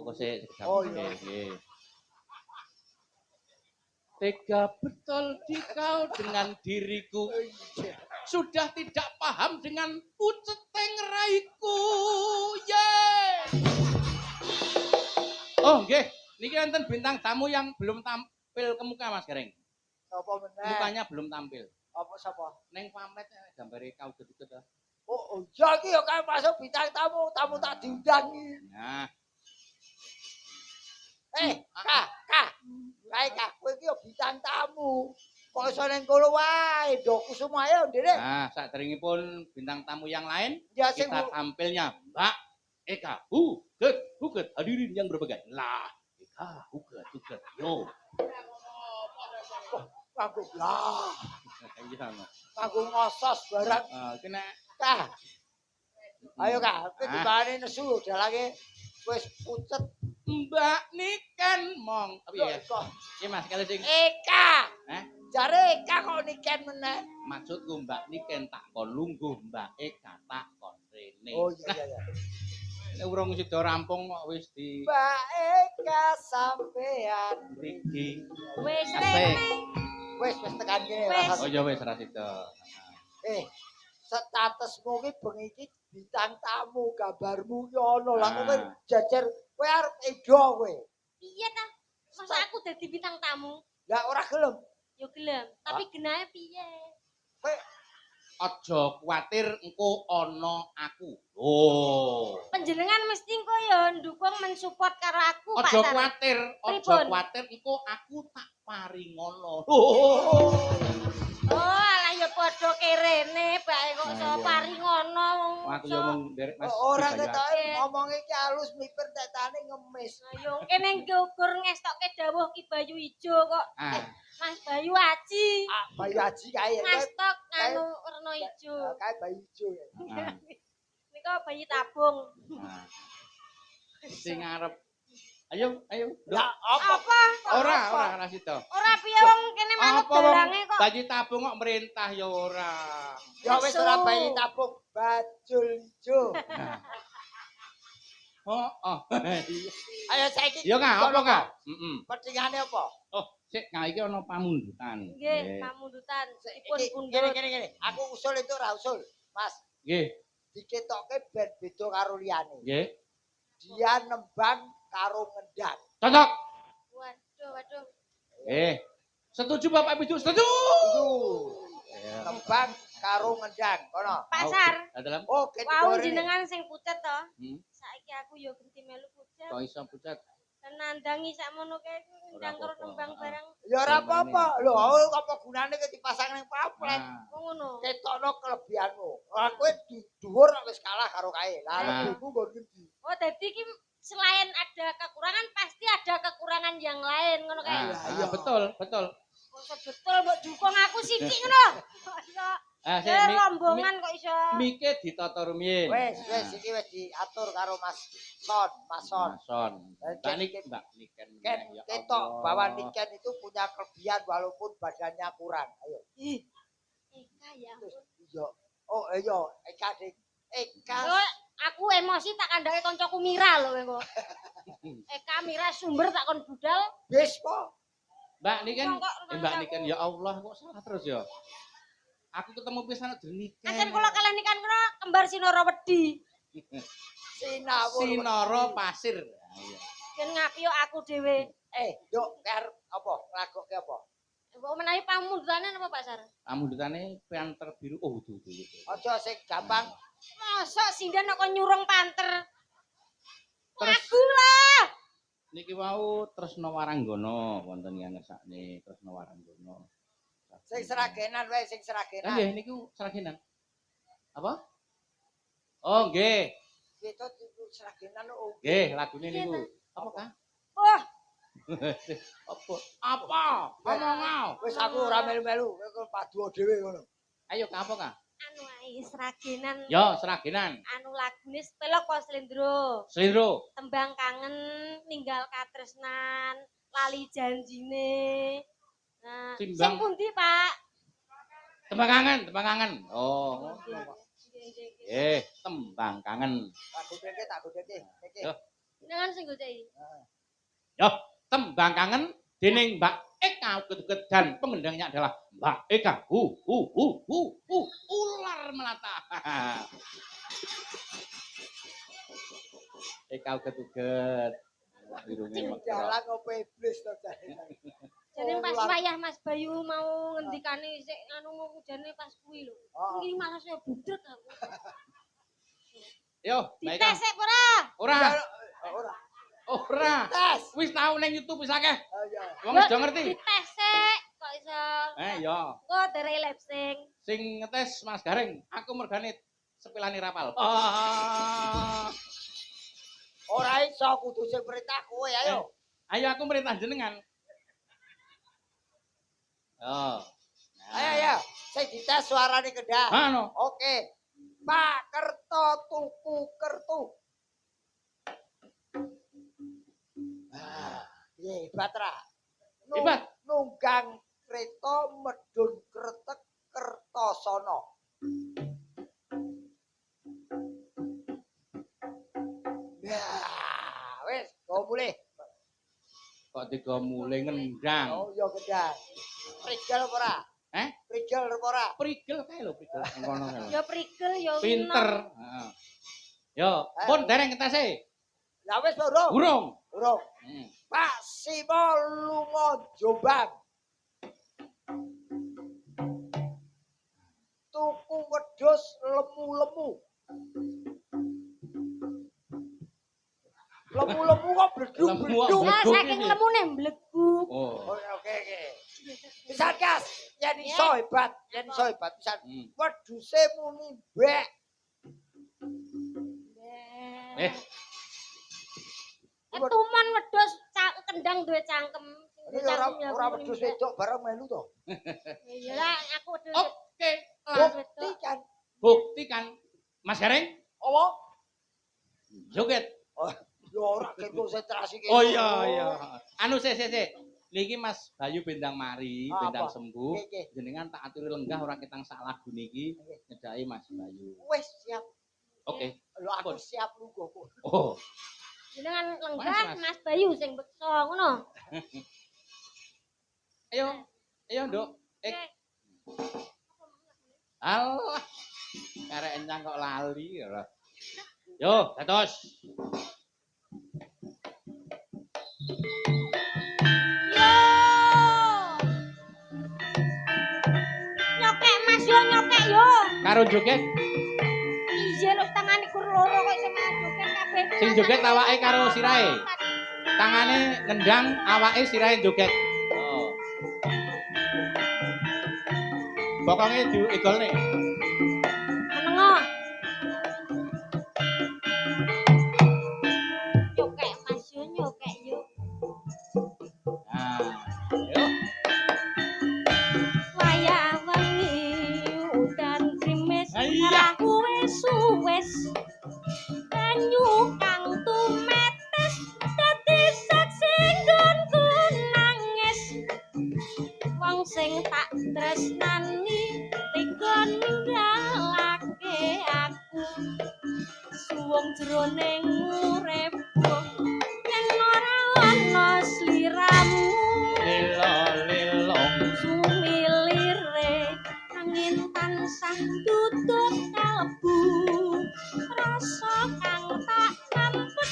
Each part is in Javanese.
Engko sik Oh iya. nggih. Tega betul kau dengan diriku. Sudah tidak paham dengan puceteng raiku. Oh, nggih. Niki enten bintang tamu yang belum tampil ke muka Mas Gareng. Sapa meneh? Mukanya belum tampil. Apa sapa? Neng pamit gambare kau gedhe to. Oh, iya iki ya kan masuk bintang tamu, tamu tak diundang iki. Nah. Kak. Kae Kak, kowe iki ya bintang tamu. Kok iso ning kono wae, Ndok Kusuma ayo, Ndek. Nah, saderengipun bintang tamu yang lain, Ya, kita tampilnya Mbak Eka Huget, hadirin yang berbahagia. Lah, Eka Huget, yo. Kanggo lah. Iya, Kanggo ngosos barang. Kena Kak. Ayo Kak, kowe dibane nesu dalange wis pucet. Mbak Niken mong. Piye? Iki Mas kali sing Eka. Hah? Jare Eka kok niken meneh. Maksudku Mbak Niken tak kon lungguh, Mbak Eka tak kon rene. Oh iya. Nek urung sida rampung kok wis di Mbak Eka sampean mriki. Wis rene. Wis tekan kene Wis. Oh ya wis ra sida. Statusmu ki bengi iki bintang tamu, gambarmu ki ono. Lah kowe Ah. jajar kowe arep edo kowe. Piye ta? Masa aku dadi bintang tamu? Lah ora gelem. Yo gelem, tapi genahe piye? Kowe Aja kuwatir engko ana aku. Oh. Panjenengan mesti engko ya ndukung mensupport karo aku, Pak. Aja Pripun? kuwatir engko aku tak paringono. Oh, alah ya padha kerene, bae kok iso paringono. Aku yo mung nderek Mas. ora Hidayat. ketoke ngomong iki halus miper tetane ngemis. Ayo kene nggugur ngestokke dawuh Ki Bayu Ijo kok. Ah. Mas Bayu Aji. Bayu Haji kae. Ngastok anu werna ijo. Kae Bayu Ijo. Ah. Nika bayi tabung. Nah. Sing ngarep. Ayo. Lah Apa? Ora sida. Ora piye wong kene manut Apa wong dalange kok. bayi tabung kok merintah ya ora. Ya wis ora bayi tabung bajul ijo. Oh. Ayo saiki. Ya Kak, apa Kak? Heeh. Petingane apa? Oh, sik Kak iki ana pamundutan. Nggih, pamundutan. Dipun Iki pundhut. gini. Aku usul itu ora usul, Mas. Nggih. Diketokke ben beda karo liyane. Nggih. Dia nembang karo ngendang. Cocok. Waduh. Setuju Bapak Ibu? Setuju. Nembang karo ngendang. Kono. Pasar. Dalam. Oh, Wau jenengan sing pucet to. Saiki aku ya genti melu pucet. Kok iso pucat? Nandangi sakmono kae ndang karo nembang barang. Ya ora apa-apa. Lho, apa gunane ke dipasang ning pamflet? Wong ngono. Ketokno kelebihanmu. Lah kowe dhuwur wis kalah karo kae. Lah lebihmu nggo ngendi? Oh, dadi iki selain ada kekurangan pasti ada kekurangan yang lain ngono kae. Iya, betul. Kok betul mbok dukung aku sithik ngono. Kok iso rombongan kok iso. Mike ditata rumiyin. Wis iki wis diatur karo Mas Son. Mbak Niken. Ken ketok bahwa Niken itu punya kelebihan walaupun badannya kurang. Ayo. Eka ya. Iya. Oh iya, Eka Dik. Eka. Oh, aku emosi tak kandhake kancaku Mira lho kowe kok. Eka Mira sumber tak kon budal. Wis kok. Mbak Niken ya Allah kok salah terus ya. Aku ketemu pisan Niken. Ancen kula kalih nikan kena kembar Sinara Wedi. Sinara Pasir. Yen ngapi yo aku dhewe. Yuk, arep apa? Lagokke apa? Mbok menawi pamundutane napa Pak Sar? Pamundutane panter biru. Oh, duh. Aja sing gampang. Mosok sindan kok nyurung panter. Terus Lagu lah. niki wau Tresna Waranggana wonten ing ngersakne Tresna Waranggana. Sing seragenan wae sing seragenan. Nggih niku seragenan. Apa? Oh, nggih. Itu seragenan oh. Nggih, lagune niku. Apa, Kak? Wah, Apa? Ngomong. Wis aku ora melu-melu, kowe padu dhewe ngono. Ayo Kak, apa, Kak? anu ae seragenan. Yo, seragenan. Anu lagune Spelok apa Slendro. Slendro. Tembang kangen, ninggal katresnan, lali janjine. Nah, Timbang. sing pundi, Pak? Tembang kangen. Oh. Tembang kangen. Tak godheke. Yo. Dengan sing goceki. Yo, tembang kangen dening Mbak Eka Uget-uget dan pengendangnya adalah Mbak Eka. Ular melata. Eka Uget-uget. Irunge mekrok. Jalan opo iblis to jane. Jadi pas wayah Mas Bayu mau ngendikane sik anu ngujane pas kuwi lho. Iki malah saya budek aku. Yo, Mbak Eka. Dites sik ora? Ora. Ora. Ora. Tes. Wis tau ning YouTube wis akeh. Oh iya. Wong wis do ngerti. Dites sik kok iso. Yo. Kok derek lip sync. Sing ngetes Mas Gareng, aku mergane sepilane rapal. Ora iso kudu sing perintah kowe ayo. Ayo aku merintah jenengan. Oh. Ayo ya, sing dites suarane kedah. Ano? Oke. Pak Kerto tuku kertu. Piye hebat ra? Hebat. Nunggang kereta medun kretek Kertosono. Ya, wis, go mulih. Kok tiga mulai ngendang. Oh, ya gendang. Prigel apa ora? Prigel apa ora? Prigel kae lho, prigel. Ngono kae. Ya prigel ya Pinter. Heeh. Yo, pun dereng ngetese. Lah wis urung. Urung. Urung. Pak Simo lunga Jombang. Tuku wedhus lemu-lemu. Lemu-lemu kok bledug-bledug. Nah, saking lemune mbleguk. Oh. Oke. Pisan gas, yen iso hebat, pisan. Wedhuse muni mbek. Tuman wedhus kendang duwe cangkem. Ini ora wedhus wedok bareng melu to. Iya lah, aku wedhus. Oke. Bukti kan. Mas Gareng, Apa? joget. Oh, ya ora konsentrasi kene. Oh iya. Anu sik. Niki Mas Bayu bendang mari, bendang sembuh. Jenengan tak aturi lenggah ora ketang sak lagu niki nyedaki Mas Bayu. Wis siap. Oke. Lho aku siap lungguh kok. Oh. Jenengan lenggah Mas Bayu sing bekso ngono. Ayo, Nduk. Allah. Karek encang kok lali ya. Yo, dados. Nyokek Mas yo nyokek yo. Karo joget, Iya lho tangane kur loro kok sing joget kabeh. sing joget awake karo sirahe. Tangane nendang, awake sirahe joget. Oh. Bokonge diegolne. Menengo. Nyokek Mas yo nyokek yo. Nah, yo. Wayah wengi udan krimis Iya. wis banyu kang tumetes dadi saksi nggonku nangis wong sing tak tresnani tega ninggalake aku suwung jroning uripku yen ora ana sliramu Lilo sumilire angin tansah tutut kalbu rasa kang tak nampet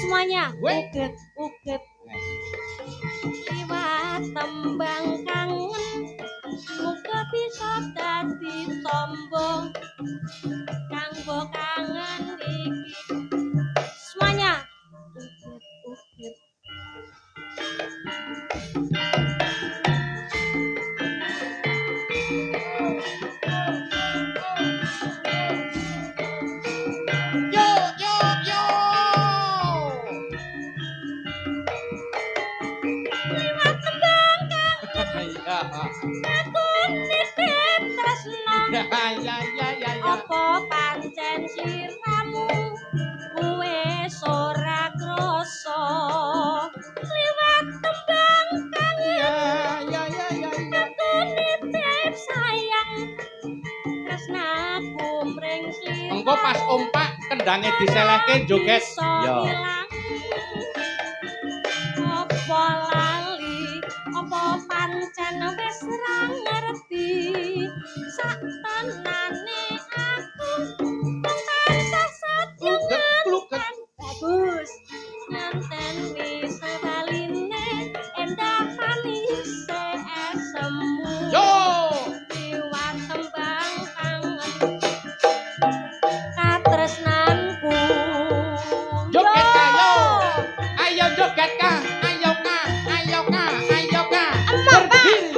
semuanya uget liwat tembang kangen muga bisa dadi tombo kanggo kangen iki semuanya uget liwat tembang kangen aku nitip tresno Ya. apa pancen siramu wis ora krasa liwat tembang kangen aku nitip sayang tresnaku mring sliramu Engko pas ompak kendange diselehke joget. Iya. ilang apa lali apa pancen wis ra ngerti sak tenane aku tansah setyengan bagus ngenteni sebaline endah manis esemu Yo. liwat tembang kangen katresnanku Joget ayo. Ayo joget ka. Ayo ka. Ayo ka. Ayo ka. Berdiri.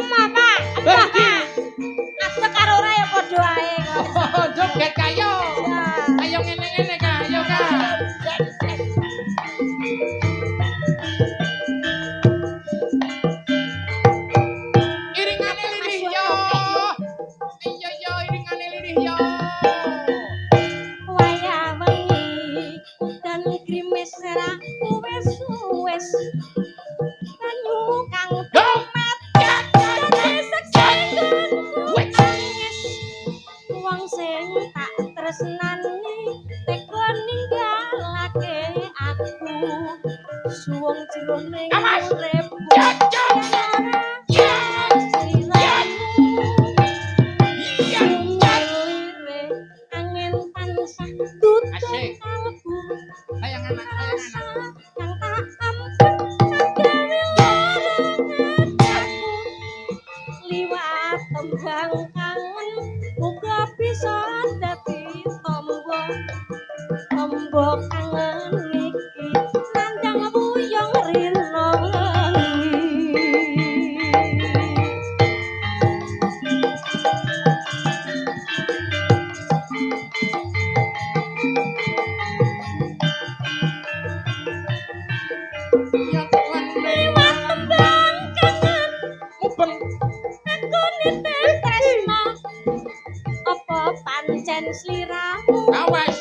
Aku karo ora ya padha ae kok. Oh, joget ka yo. Ya. Ayo ngene-ngene ka. Ayo ka. Iringane lirih yo. Ayo yo iringane lirih yo. Wayah wengi dan grimis ra wis banyu kang Yo. wong sing tak tresnani tega ninggalake aku suwung jroning Awas. uripku Yo, yo. Yo. Iya. angin tansah tutup Asik. kalbu Sayang anak, sayang anak. kang tak ampun liwat tembang kangen muga bisa dadi tombo kangen iki nandang buyong rino wengi Ya Tuhan liwat tembang kangen mubeng. aku nitip tresno apa pancen sliramu Awas.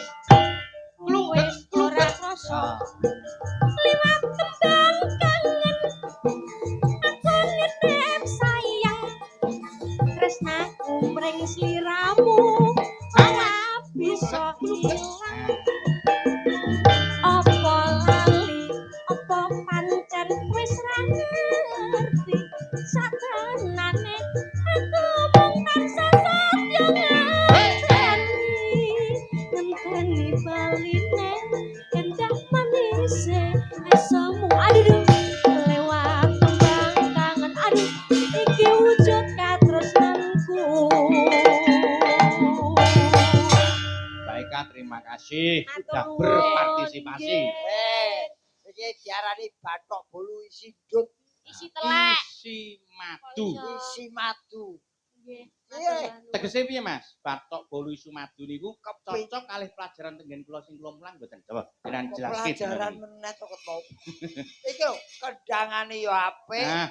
wis ora krasa liwat tembang kangen aku nitip sayang tresnaku mring sliramu ora bisa ilang apa lali apa pancen wis ra ngerti satenane aku mung tansah setya ngenteni baline endah manis esemu aduh lewat tembang kangen aduh iki wujud katresnanku Baik, terima kasih sudah Matur nuwun. berpartisipasi. Iki diarani bathok bolu isi ndut, isi telek Isi madu. isi madu. nggih Tegese piye, Mas? Bathok bolu isu madu niku Kepi- cocok kalih pelajaran tenggen kula sing kula mulang mboten. Coba jenengan jelaske. Pelajaran meneh kok mau. Iki lho, kendangane yo apik, Nah,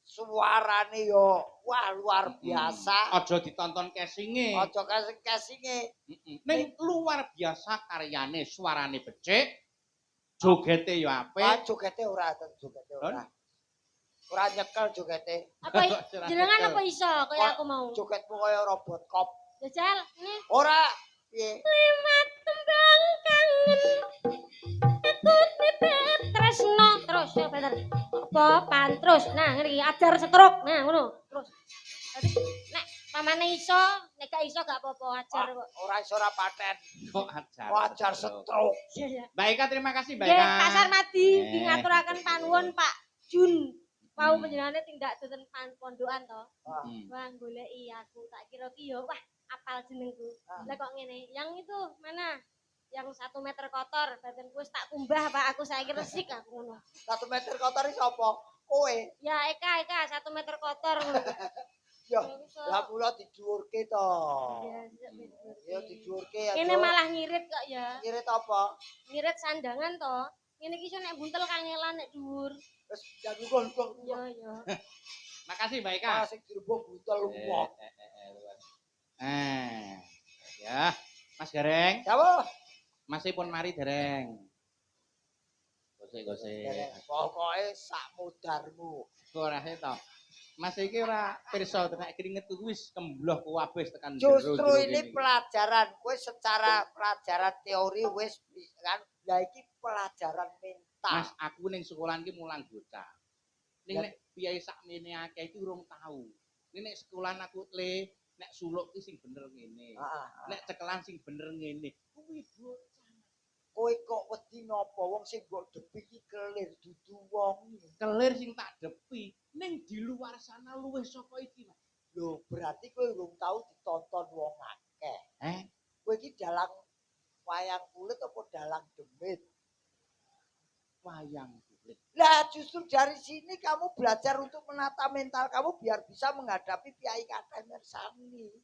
suarane yo wah luar biasa. aja ditonton casing-e. Aja kasing-kasinge. Ning luar biasa karyane, suarane becik, jogete yo Ah, apik. jogete ora, jogete ora. Ora nyekel jogete. apa jenengan apa iso kaya aku mau Jogetmu kaya robot kop. jajal ini Ora piye? liwat tembang kangen aku nitip tresno terus ya bener apa pan terus nah ngene iki ajar setruk nah ngono terus dadi nek pamane iso nek gak iso gak apa-apa ajar kok Ora iso ora paten. Kok ajar. Wajar setruk. iya ya Baik, terima kasih, Baik. nggih Pasar Madi Eh. ngaturaken panuwun Pak Jun wau Hmm. panjenengane tindak deten pondokan to Hmm. wah goleki aku tak kira ki yo wah apal jenengku Ah. lah kok ngene yang itu mana yang 1 meter kotor badanku wis tak kumbah Pak aku saiki resik aku ngono 1 meter kotor iki sapa? Kowe. ya Eka 1 meter kotor ngono Ya, lah mula dijuwurke to. Ya dijuwurke ya. ini malah ngirit kok ya ngirit apa? ngirit sandangan to ngene iki iso nek buntel kangelan nek dhuwur Wis jangan kok. iya iya Makasih, Baik. Sing dirembuk buntel wong. Ya, Mas Gareng, Siapa? masih pun mari dereng. Gosek-gosek. Pokoke sak mudarmu. Ora to. Mas iki ora pirsa tenek keringet ku wis kembloh kuwabeh tekan Justru ini pelajaran, kowe secara pelajaran teori wis kan Ya iki pelajaran mental. Mas, aku ning sekolah iki mulang bocah. Ning nek piye sakmene akeh iki urung tau. Nek sekolah aku nek suluk ki sing bener ngene. Nek cekelan sing bener ngene. Kuwi bocah. Kowe kok wedi napa wong sing mbok depi iki kelir dudu wong. Kelir sing tak depi ning di luar sana luwih saka iki, Mas. Lho, berarti kowe urung tau ditonton wong akeh. Kowe iki dalang wayang kulit apa dalang demit? Wayang kulit. Lah justru dari sini kamu belajar untuk menata mental kamu biar bisa menghadapi Kiai Kadang Mirsani.